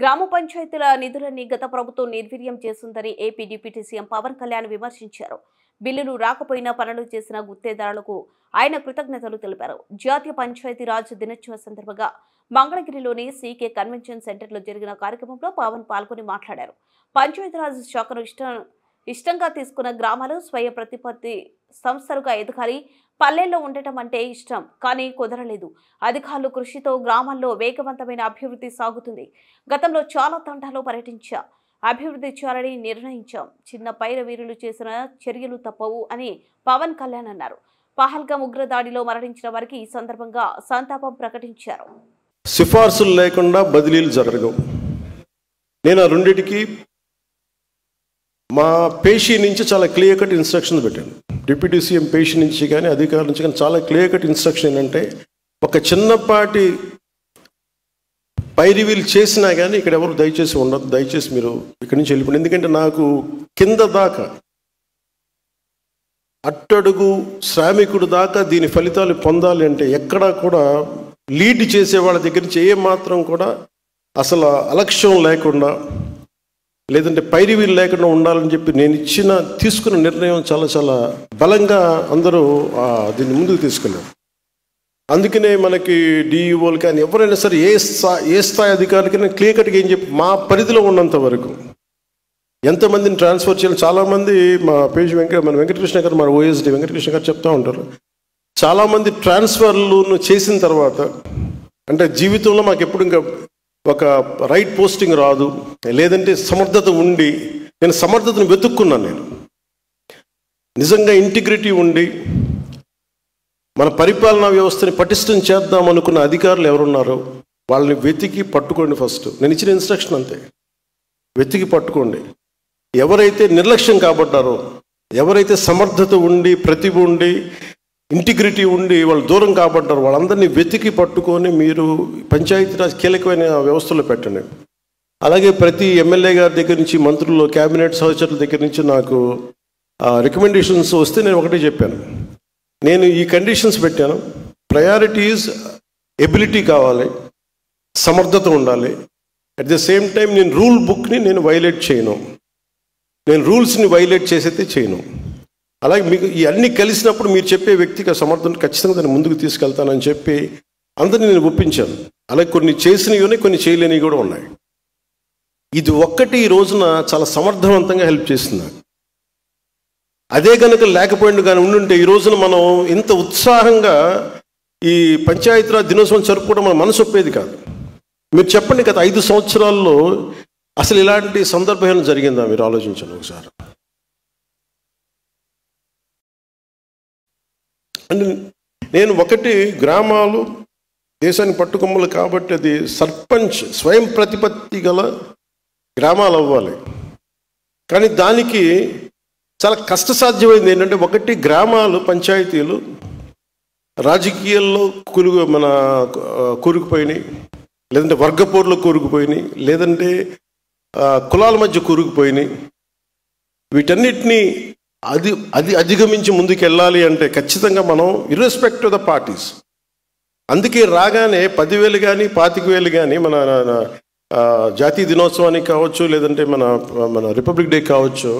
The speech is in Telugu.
గ్రామ పంచాయతీల నిధులని గత ప్రభుత్వం నిర్వీర్యం చేస్తుందని AP deputy CM Pawan Kalyan విమర్శించారు. బిల్లులు రాకపోయినా పనులు చేసిన గుత్తేదారులకు ఆయన కృతజ్ఞతలు తెలిపారు. జాతీయ పంచాయతీరాజ్ దినోత్సవ సందర్భంగా మంగళగిరిలోని సీకే కన్వెన్షన్ సెంటర్లో జరిగిన కార్యక్రమంలో పవన్ పాల్గొని మాట్లాడారు. పంచాయతీరాజ్ శాఖను ఇష్టంగా తీసుకున్న గ్రామాలు స్వయం ప్రతిపత్తి సంస్థలుగా ఎదగాలి. పల్లెల్లో ఉండటం అంటే ఇష్టం, కానీ కుదరలేదు. అధికారులు కృషితో గ్రామాల్లో వేగవంతమైన అభివృద్ధి సాగుతుంది. గతంలో చాలా తండాలో పర్యటించా, అభివృద్ధి చేయాలని నిర్ణయించాం. చిన్న పైరవీరులు చేసిన చర్యలు తప్పవు అని పవన్ కళ్యాణ్ అన్నారు. పహల్గామ్ ఉగ్రదాడిలో మరణించిన వారికి ఈ సందర్భంగా సంతాపం ప్రకటించారు. సిఫార్సులు లేకుండా బదిలీలు జరగవు. నేను ఆ రెండింటికి మా పేషీ నుంచి చాలా క్లియర్ కట్ ఇన్స్ట్రక్షన్ పెట్టాను. డిప్యూటీ సీఎం పేషీ నుంచి కానీ అధికారుల నుంచి కానీ చాలా క్లియర్ కట్ ఇన్స్ట్రక్షన్ ఏంటంటే, ఒక చిన్నపాటి పైరివీలు చేసినా కానీ ఇక్కడ ఎవరు దయచేసి ఉండదు, దయచేసి మీరు ఇక్కడి నుంచి వెళ్ళిపోండి. ఎందుకంటే నాకు కింద దాకా అట్టడుగు శ్రామికుడు దాకా దీని ఫలితాలు పొందాలి అంటే ఎక్కడా కూడా లీడ్ చేసే వాళ్ళ దగ్గర నుంచి ఏ మాత్రం కూడా అసలు అలక్ష్యం లేకుండా, లేదంటే పైరివీలు లేకుండా ఉండాలని చెప్పి నేను తీసుకున్న నిర్ణయం చాలా చాలా బలంగా అందరూ దీన్ని ముందుకు తీసుకెళ్ళారు. అందుకనే మనకి డిఈఓలు కానీ ఎవరైనా సరే ఏ స్థాయి అధికారులకైనా క్లియర్ కట్గా ఏం చెప్పి మా పరిధిలో ఉన్నంత వరకు ఎంతమందిని ట్రాన్స్ఫర్ చేయాలి. చాలామంది మా పేజ్ మన వెంకటకృష్ణ గారు, మన ఓఎస్డి వెంకటకృష్ణ గారు చెప్తూ ఉంటారు, చాలామంది ట్రాన్స్ఫర్లు చేసిన తర్వాత అంటే జీవితంలో మాకు ఎప్పుడు ఇంకా ఒక రైట్ పోస్టింగ్ రాదు, లేదంటే సమర్థత ఉండి, నేను సమర్థతను వెతుక్కున్నాను. నేను నిజంగా ఇంటిగ్రిటీ ఉండి మన పరిపాలనా వ్యవస్థని పటిష్టం చేద్దాం అనుకున్న అధికారులు ఎవరున్నారో వాళ్ళని వెతికి పట్టుకోండి. ఫస్ట్ నేను ఇచ్చిన ఇన్స్ట్రక్షన్ అంతే, వెతికి పట్టుకోండి. ఎవరైతే నిర్లక్ష్యం కాబట్టారో, ఎవరైతే సమర్థత ఉండి, ప్రతిభ ఉండి, ఇంటిగ్రిటీ ఉండి వాళ్ళు దూరం కాబట్టారు, వాళ్ళందరినీ వెతికి పట్టుకొని మీరు పంచాయతీరాజ్ కీలకమైన వ్యవస్థలో పెట్టండి. అలాగే ప్రతి ఎమ్మెల్యే గారి దగ్గర నుంచి, మంత్రులు, క్యాబినెట్ సహచరుల దగ్గర నుంచి నాకు రికమెండేషన్స్ వస్తే నేను ఒకటే చెప్పాను, నేను ఈ కండిషన్స్ పెట్టాను. ప్రయారిటీస్ ఎబిలిటీ కావాలి, సమర్థత ఉండాలి. అట్ ద సేమ్ టైం నేను రూల్ బుక్ని నేను వైలేట్ చేయను, నేను రూల్స్ని వైలేట్ చేసైతే చేయను. అలాగే మీకు ఈ అన్నీ కలిసినప్పుడు మీరు చెప్పే వ్యక్తికి సమర్థన ఖచ్చితంగా దాన్ని ముందుకు తీసుకెళ్తానని చెప్పి అందరినీ నేను ఒప్పించాను. అలాగే కొన్ని చేసినవి ఉన్నాయి, కొన్ని చేయలేనివి కూడా ఉన్నాయి. ఇది ఒక్కటి ఈ రోజున చాలా సమర్థవంతంగా హెల్ప్ చేస్తుంది. అదే కనుక లేకపోయింది కానీ ఉండుంటే ఈ రోజున మనం ఇంత ఉత్సాహంగా ఈ పంచాయతీరాజ్ దినోత్సవం జరుపుకోవడం మన మనసు ఒప్పేది కాదు. మీరు చెప్పండి, గత 5 సంవత్సరాల్లో అసలు ఇలాంటి సందర్భం జరిగిందా? మీరు ఆలోచించండి ఒకసారి. అంటే నేను ఒకటి, గ్రామాలు దేశానికి పట్టుకొమ్మలు కాబట్టి అది సర్పంచ్ స్వయం ప్రతిపత్తి గల గ్రామాలు అవ్వాలి. కానీ దానికి చాలా కష్టసాధ్యమైంది ఏంటంటే, ఒకటి గ్రామాలు, పంచాయతీలు రాజకీయాల్లో కూరుకుపోయినాయి, లేదంటే వర్గపోరులో కూరుకుపోయినాయి, లేదంటే కులాల మధ్య కూరుకుపోయినాయి. వీటన్నిటినీ అధిగమించి ముందుకు వెళ్ళాలి అంటే ఖచ్చితంగా మనం ఇర్రెస్పెక్ట్ ఆఫ్ ద పార్టీస్, అందుకే రాగానే 10,000 కానీ 25,000 కానీ మన జాతీయ దినోత్సవానికి కావచ్చు, లేదంటే మన రిపబ్లిక్ డే కావచ్చు,